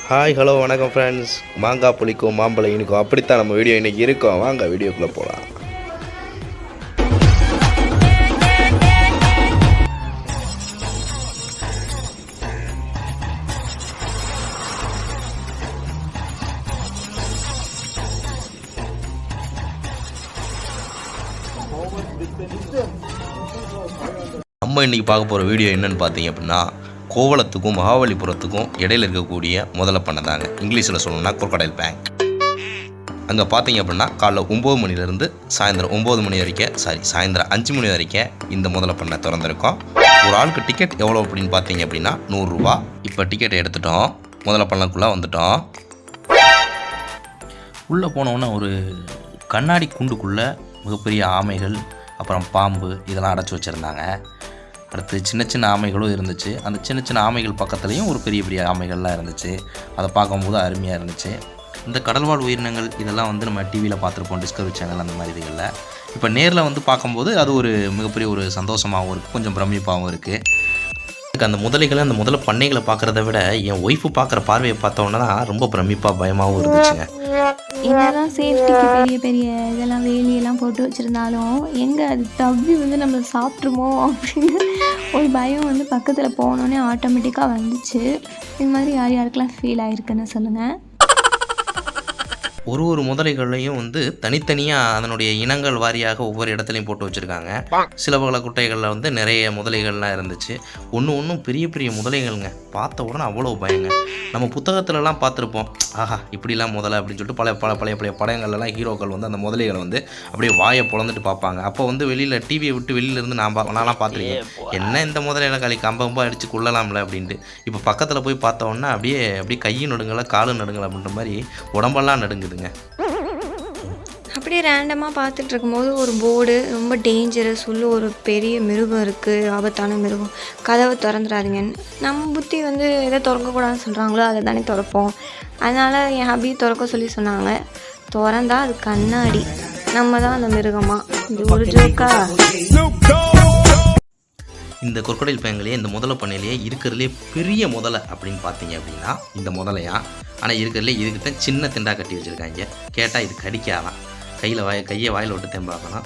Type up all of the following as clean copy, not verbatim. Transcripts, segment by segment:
Hi hello வணக்கம் friends. மாங்காய் புளிக்கும் மாம்பழம் இனிக்கும் அப்படித்தான் நம்ம வீடியோ இன்றைக்கி இருக்கோம். வாங்க வீடியோக்குள்ளே போகலாம். நம்ம இன்றைக்கி பார்க்க போகிற வீடியோ என்னென்னு பார்த்தீங்க அப்படின்னா, கோவளத்துக்கும் மகாபலிபுரத்துக்கும் இடையில் இருக்கக்கூடிய முதலை பண்ணை தாங்க. இங்கிலீஷில் சொல்லணும்னா குரோக்கடைல் பேங்க். அங்கே பார்த்தீங்க அப்படின்னா காலைல 9 மணிலேருந்து சாயந்தரம் 9 மணி வரைக்கும் சாயந்தரம் 5 மணி வரைக்கும் இந்த முதலை பண்ணை திறந்துருக்கோம். ஒரு ஆளுக்கு டிக்கெட் எவ்வளோ அப்படின்னு பார்த்தீங்க அப்படின்னா 100 ரூபா. இப்போ டிக்கெட் எடுத்துட்டோம், முதலை பண்ணைக்குள்ளே வந்துட்டோம். உள்ளே போனோன்னா ஒரு கண்ணாடி குண்டுக்குள்ளே மிகப்பெரிய ஆமைகள், அப்புறம் பாம்பு இதெல்லாம் அடைச்சி வச்சுருந்தாங்க. அடுத்து சின்ன சின்ன ஆமைகளும் இருந்துச்சு. அந்த சின்ன சின்ன ஆமைகள் பக்கத்துலேயும் ஒரு பெரிய பெரிய ஆமைகள்லாம் இருந்துச்சு. அதை பார்க்கும்போது அருமையாக இருந்துச்சு. இந்த கடல்வாழ் உயிரினங்கள் இதெல்லாம் வந்து நம்ம டிவியில் பார்த்துருப்போம், டிஸ்கவரி சேனல் அந்த மாதிரி இதுகளில். இப்போ நேரில் வந்து பார்க்கும்போது அது ஒரு மிகப்பெரிய ஒரு சந்தோஷமாகவும் இருக்குது, கொஞ்சம் பிரமிப்பாகவும் இருக்குது. எனக்கு அந்த முதலைகளை அந்த முதலை பண்ணைகளை பார்க்குறத விட என் ஒய்ஃபு பார்க்குற பார்வையை பார்த்தோன்னா தான் ரொம்ப பிரமிப்பாக பயமாகவும் இருந்துச்சுங்க. என்னதான் சேஃப்டிக்கு பெரிய பெரிய இதெல்லாம் வேலியெல்லாம் போட்டு வச்சுருந்தாலும் எங்கே அது தவ்வி வந்து நம்ம சாப்பிட்ருமோ அப்படின்னு ஒரு பயம் வந்து பக்கத்தில் போனோன்னே ஆட்டோமேட்டிக்காக வந்துச்சு. இது மாதிரி யார் யாருக்கெல்லாம் ஃபீல் ஆகிருக்குன்னு சொல்லுங்கள். ஒரு முதலைகளையும் வந்து தனித்தனியாக அதனுடைய இனங்கள் வாரியாக ஒவ்வொரு இடத்துலையும் போட்டு வச்சுருக்காங்க. சில பல குட்டைகளில் வந்து நிறைய முதலைகள்லாம் இருந்துச்சு. ஒன்றும் பெரிய பெரிய முதலைகள்ங்க. பார்த்த உடனே அவ்வளோ பயங்க. நம்ம புத்தகத்துலலாம் பார்த்துருப்போம், ஆஹா இப்படிலாம் முதலை அப்படின்னு சொல்லிட்டு பழைய படங்கள்லாம் ஹீரோக்கள் வந்து அந்த முதலைகளை வந்து அப்படியே வாயை பொழந்துட்டு பார்ப்பாங்க. அப்போ வந்து வெளியில் டிவியை விட்டு வெளியிலேருந்து நான்லாம் பார்த்துருக்கேன், என்ன இந்த முதலையில களி கம்பா அடித்து கொள்ளலாம்ல அப்படின்ட்டு. இப்போ பக்கத்தில் போய் பார்த்தோன்னா அப்படியே கையும் நடுங்கலை காலும் நடுங்கலை அப்படின்ற மாதிரி உடம்பெல்லாம் நடுங்குது. அப்படியே ரேண்டமாக பார்த்துட்டு இருக்கும்போது ஒரு போர்டு, ரொம்ப டேஞ்சரஸ், உள்ள ஒரு பெரிய மிருகம் இருக்குது, ஆபத்தான மிருகம், கதவை திறந்துடாதீங்கன்னு. நம்ம புத்தி வந்து எதை திறக்கக்கூடாதுன்னு சொல்கிறாங்களோ அதை தானே திறப்போம். அதனால் என் ஹபி திறக்க சொல்லி சொன்னாங்க. திறந்தா அது கண்ணாடி, நம்ம தான் அந்த மிருகமா. இது ஒரு ஜோக்கா? இந்த குரோக்கடைல் பேங்க்லேயே இந்த முதலை பண்ணையிலேயே இருக்கிறதுலே பெரிய முதலை அப்படின்னு பார்த்தீங்க அப்படின்னா இந்த முதலையா. ஆனால் இருக்கிறதுலே இதுக்கு தான் சின்ன திண்டாக கட்டி வச்சுருக்காங்க. கேட்டால் இது கடிக்காதான், கையை வாயில் விட்டு தெம்பாக்கலாம்.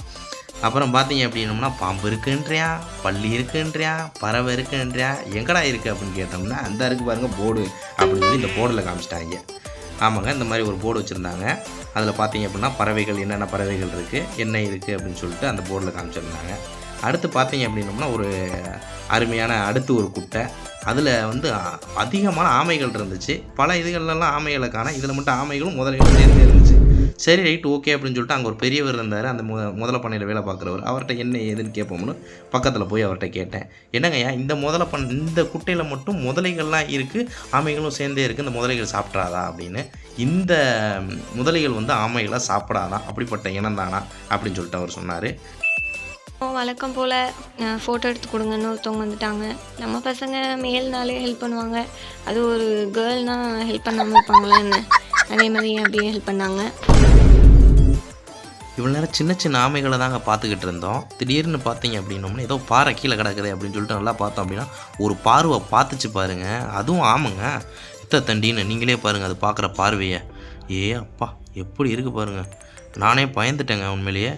அப்புறம் பார்த்தீங்க அப்படின்னோம்னா பாம்பு இருக்குன்றியா, பள்ளி இருக்குன்றியா, பறவை இருக்குன்றியா, எங்கடா இருக்குது அப்படின்னு கேட்டோம்னா அந்த இருக்குது பாருங்கள் போர்டு அப்படின்னு சொல்லி இந்த போர்டில் காமிச்சிட்டாங்க. ஆமாங்க, இந்த மாதிரி ஒரு போர்டு வச்சுருந்தாங்க. அதில் பார்த்தீங்க அப்படின்னா பறவைகள், என்னென்ன பறவைகள் இருக்குது, என்ன இருக்குது அப்படின்னு சொல்லிட்டு அந்த போர்டில் காமிச்சிருந்தாங்க. அடுத்து பார்த்தீங்க அப்படின்னோம்னா ஒரு அருமையான அடுத்து ஒரு குட்டை, அதில் வந்து அதிகமான ஆமைகள் இருந்துச்சு. பல இதுகள்லாம் ஆமைகளை காண, இதில் மட்டும் ஆமைகளும் முதலைகளும் சேர்ந்தே இருந்துச்சு. சரி ரைட் ஓகே அப்படின்னு சொல்லிட்டு அங்கே ஒரு பெரியவர் இருந்தார், அந்த முதலை பண்ணையில் வேலை பார்க்குறவர். அவர்கிட்ட என்ன ஏதுன்னு கேட்போம்னு பக்கத்தில் போய் அவர்கிட்ட கேட்டேன். என்னங்கய்யா இந்த குட்டையில் மட்டும் முதலைகள்லாம் இருக்குது, ஆமைகளும் சேர்ந்தே இருக்குது, இந்த முதலைகள் சாப்பிட்றாதா அப்படின்னு. இந்த முதலைகள் வந்து ஆமைகளை சாப்பிடாதான், அப்படிப்பட்ட இனம் தானா அப்படின்னு சொல்லிட்டு அவர் சொன்னார். வழக்கம் போல் ஃபோட்டோ எடுத்து கொடுங்கன்னு ஒருத்தவங்க வந்துட்டாங்க. நம்ம பசங்க மேல்னாலே ஹெல்ப் பண்ணுவாங்க, அது ஒரு கேர்ள்னால் ஹெல்ப் பண்ணாமல் இருப்பாங்களேன்னு அதே மாதிரி அப்படியே ஹெல்ப் பண்ணாங்க. இவ்வளோ நேரம் சின்ன சின்ன ஆமைகளை தாங்க பார்த்துக்கிட்டு இருந்தோம். திடீர்னு பார்த்தீங்க அப்படின்னோம்னா ஏதோ பாறை கீழே கிடக்குது அப்படின்னு சொல்லிட்டு நல்லா பார்த்தோம் அப்படின்னா ஒரு பார்வை பார்த்துச்சு பாருங்கள். அதுவும் ஆமாங்க, தண்டின்னு நீங்களே பாருங்கள் அது பார்க்குற பார்வையை. அப்பா எப்படி இருக்குது பாருங்கள். நானே பயந்துட்டேங்க உண்மையிலேயே.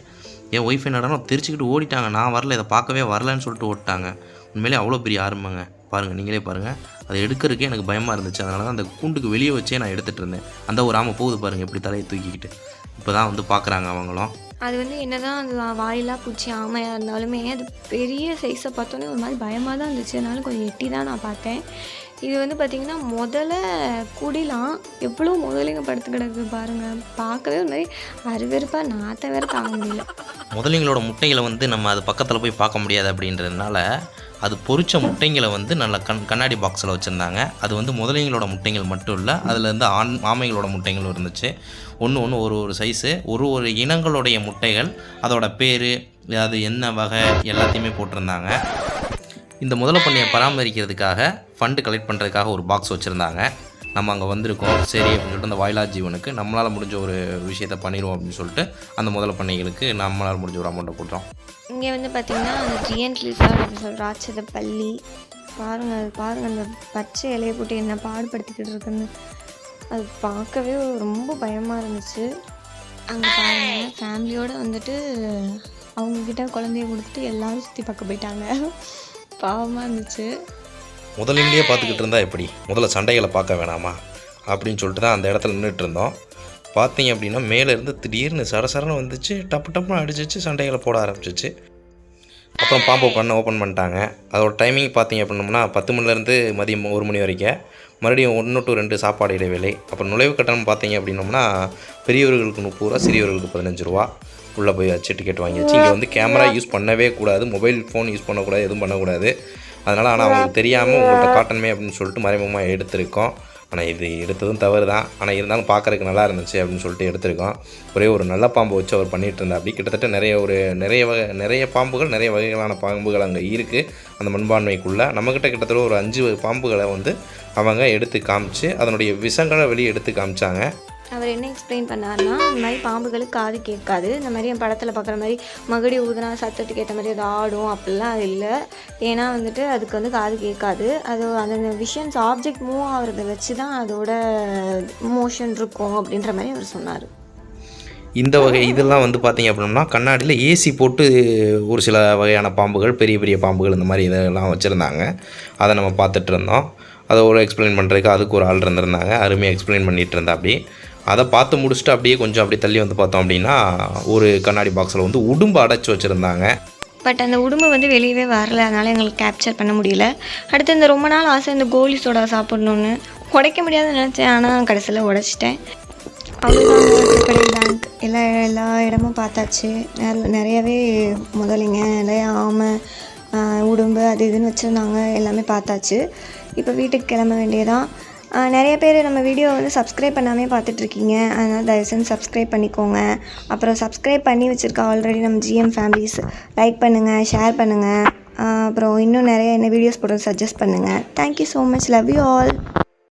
என் ஒய்ஃப் என்னடானோ தெரிச்சுக்கிட்டு ஓடிட்டாங்க. நான் வரல, இதை பார்க்கவே வரலன்னு சொல்லிட்டு ஓடிட்டாங்க. உண்மையிலே அவ்வளோ பெரிய ஆரம்பங்க. பாருங்கள் நீங்களே பாருங்கள், அதை எடுக்கிறதுக்கே எனக்கு பயமாக இருந்துச்சு. அதனால தான் அந்த கூண்டுக்கு வெளியே வச்சே நான் எடுத்துகிட்டு இருந்தேன். அந்த ஒரு ஆமை போகுது பாருங்கள் எப்படி தலையை தூக்கிக்கிட்டு. இப்போ தான் வந்து பார்க்குறாங்க அவங்களும். அது வந்து என்ன தான் அது வாயிலா பூச்சி ஆமையாக இருந்தாலுமே அது பெரிய சைஸை பார்த்தோன்னே ஒரு மாதிரி பயமாக தான் இருந்துச்சு. அதனால கொஞ்சம் எட்டி தான் நான் பார்த்தேன். இது வந்து பார்த்திங்கன்னா முதல்ல குடிலாம் எவ்வளோ முதலைங்க படுத்து கிடக்கு பாருங்கள். பார்க்கவே ஒரு மாதிரி அருவெறுப்பாக நாற்றை வேறு தாங்க முடியல. முதலைங்களோட முட்டைகளை வந்து நம்ம அது பக்கத்தில் போய் பார்க்க முடியாது அப்படின்றதுனால அது பொரிச்ச முட்டைங்களை வந்து நல்ல கண்ணாடி பாக்ஸில் வச்சுருந்தாங்க. அது வந்து முதலைங்களோட முட்டைகள் மட்டும் இல்லை, அதில் இருந்து ஆமைகளோட முட்டைகளும் இருந்துச்சு. ஒன்று ஒரு சைஸு, ஒரு இனங்களுடைய முட்டைகள், அதோட பேர், அது என்ன வகை எல்லாத்தையுமே போட்டிருந்தாங்க. இந்த முதலை பண்ணையை பராமரிக்கிறதுக்காக ஃபண்டு கலெக்ட் பண்ணுறதுக்காக ஒரு பாக்ஸ் வச்சுருந்தாங்க. நம்ம அங்கே வந்திருக்கோம், சரி அப்படின்னு சொல்லிட்டு அந்த வாயிலா ஜீவனுக்கு நம்மளால் முடிஞ்ச ஒரு விஷயத்தை பண்ணிடுவோம் அப்படின்னு சொல்லிட்டு அந்த முதலை பண்ணைகளுக்கு நம்மளால் முடிஞ்ச ஒரு அமௌண்ட்டை போட்டோம். இங்கே வந்து பார்த்திங்கன்னா அந்த ஜிஎன்ட் லிசார்ட் அப்படின்னு சொல்கிற ராட்சத பள்ளி பாருங்கள், அந்த பச்சை இலையை போட்டு என்ன பாடுபடுத்திக்கிட்டு இருக்குன்னு. அது பார்க்கவே ரொம்ப பயமாக இருந்துச்சு. அங்கே பாருங்கள், ஃபேமிலியோடு வந்துட்டு அவங்கக்கிட்ட குழந்தைய கொடுத்துட்டு எல்லோரும் சுற்றி பார்க்க போயிட்டாங்க. பாவமாக இருந்துச்சு. முதலிலேயே பார்த்துக்கிட்டு இருந்தால் எப்படி, முதல்ல சண்டைகளை பார்க்க வேணாமா அப்படின்னு சொல்லிட்டு தான் அந்த இடத்துல நின்றுட்டு இருந்தோம். பார்த்தீங்க அப்படின்னா மேலேருந்து திடீர்னு சரசரன்னு வந்துச்சு, டப்பு டப்புன்னு அடிச்சிச்சு, சண்டைகளை போட ஆரம்பிச்சிச்சு. அப்புறம் பாம்பு பண்ண ஓப்பன் பண்ணிட்டாங்க. அதோட டைமிங் பார்த்தீங்க அப்படின்னோம்னா 10 மணிலேருந்து மதியம் 1 மணி வரைக்கும், மறுபடியும் 1 to 2 சாப்பாடு இடைவேளை. அப்புறம் நுழைவு கட்டணம் பார்த்தீங்க அப்படின்னோம்னா பெரியவர்களுக்கு 30 ரூபா, சிறியவர்களுக்கு 15 ரூபா. உள்ளே போய் வச்சு டிக்கெட் வாங்கியாச்சு. இங்கே வந்து கேமரா யூஸ் பண்ணவே கூடாது, மொபைல் ஃபோன் யூஸ் பண்ணக்கூடாது, எதுவும் பண்ணக்கூடாது. அதனால் ஆனால் அவங்களுக்கு தெரியாமல் உங்கள்கிட்ட காட்டணுமே அப்படின்னு சொல்லிட்டு மறைமுகமாக எடுத்திருக்கோம். ஆனால் இது எடுத்ததும் தவறு தான், ஆனால் இருந்தாலும் பார்க்குறதுக்கு நல்லா இருந்துச்சு அப்படின்னு சொல்லிட்டு எடுத்திருக்கோம். ஒரே ஒரு நல்ல பாம்பு வச்சு அவர் பண்ணிகிட்டு இருந்தா. அப்படி கிட்டத்தட்ட நிறைய பாம்புகள், நிறைய வகைகளான பாம்புகள் அங்கே இருக்குது அந்த மண்பான்மைக்குள்ளே. நம்மக்கிட்ட கிட்டத்தட்ட ஒரு 5 பாம்புகளை வந்து அவங்க எடுத்து காமிச்சு அதனுடைய விஷங்களை வெளியே எடுத்து காமிச்சாங்க. அவர் என்ன எக்ஸ்பிளைன் பண்ணார்னா, இந்த மாதிரி பாம்புகளுக்கு காது கேட்காது, இந்த மாதிரி என் படத்தில் பார்க்குற மாதிரி மகுடி ஊதுனா சத்தத்துக்கு ஏற்ற மாதிரி அது ஆடும் அப்படிலாம் அது இல்லை. ஏன்னா வந்துட்டு அதுக்கு வந்து காது கேட்காது. அது அந்த விஷன்ஸ் ஆப்ஜெக்ட் மூவ் ஆகிறத வச்சு தான் அதோட மோஷன் இருக்கும் அப்படின்ற மாதிரி அவர் சொன்னார். இந்த வகை இதெல்லாம் வந்து பார்த்திங்க அப்படின்னா கண்ணாடியில் ஏசி போட்டு ஒரு சில வகையான பாம்புகள், பெரிய பெரிய பாம்புகள் இந்த மாதிரி இதெல்லாம் வச்சுருந்தாங்க. அதை நம்ம பார்த்துட்டு இருந்தோம். அதை ஒரு எக்ஸ்பிளைன் பண்ணுறதுக்கு அதுக்கு ஒரு ஆள் இருந்திருந்தாங்க, அருமையாக எக்ஸ்பிளைன் பண்ணிகிட்டு இருந்தா. அப்படி அதை பார்த்து முடிச்சுட்டு அப்படியே கொஞ்சம் அப்படி தள்ளி வந்து பார்த்தோம் அப்படின்னா ஒரு கண்ணாடி பாக்ஸில் வந்து உடும்பு அடைச்சி வச்சுருந்தாங்க. பட் அந்த உடும்பு வந்து வெளியவே வரல, அதனால் எங்களுக்கு கேப்சர் பண்ண முடியல. அடுத்து இந்த ரொம்ப நாள் ஆசை இந்த கோலி சோடா சாப்பிட்ணுன்னு, உடைக்க முடியாதுன்னு நினச்சேன், ஆனால் கடைசியில் உடைச்சிட்டேன். அவ்வளோதான். பேங்க் எல்லா இடமும் பார்த்தாச்சு. நிறையவே முதலைங்க, நிறைய ஆமை, உடும்பு அது இதுன்னு வச்சுருந்தாங்க, எல்லாமே பார்த்தாச்சு. இப்போ வீட்டுக்கு கிளம்ப வேண்டியதான். நிறைய பேர் நம்ம வீடியோ வந்து சப்ஸ்கிரைப் பண்ணாமே பார்த்துட்ருக்கீங்க, அதனால் தயவு செஞ்சு சப்ஸ்கிரைப் பண்ணிக்கோங்க. அப்புறம் சப்ஸ்கிரைப் பண்ணி வச்சுருக்க ஆல்ரெடி நம்ம ஜிஎம் ஃபேமிலிஸ் லைக் பண்ணுங்கள், ஷேர் பண்ணுங்கள். அப்புறம் இன்னும் நிறைய என்ன வீடியோஸ் போட சஜஸ்ட் பண்ணுங்கள். Thank you so much, love you all.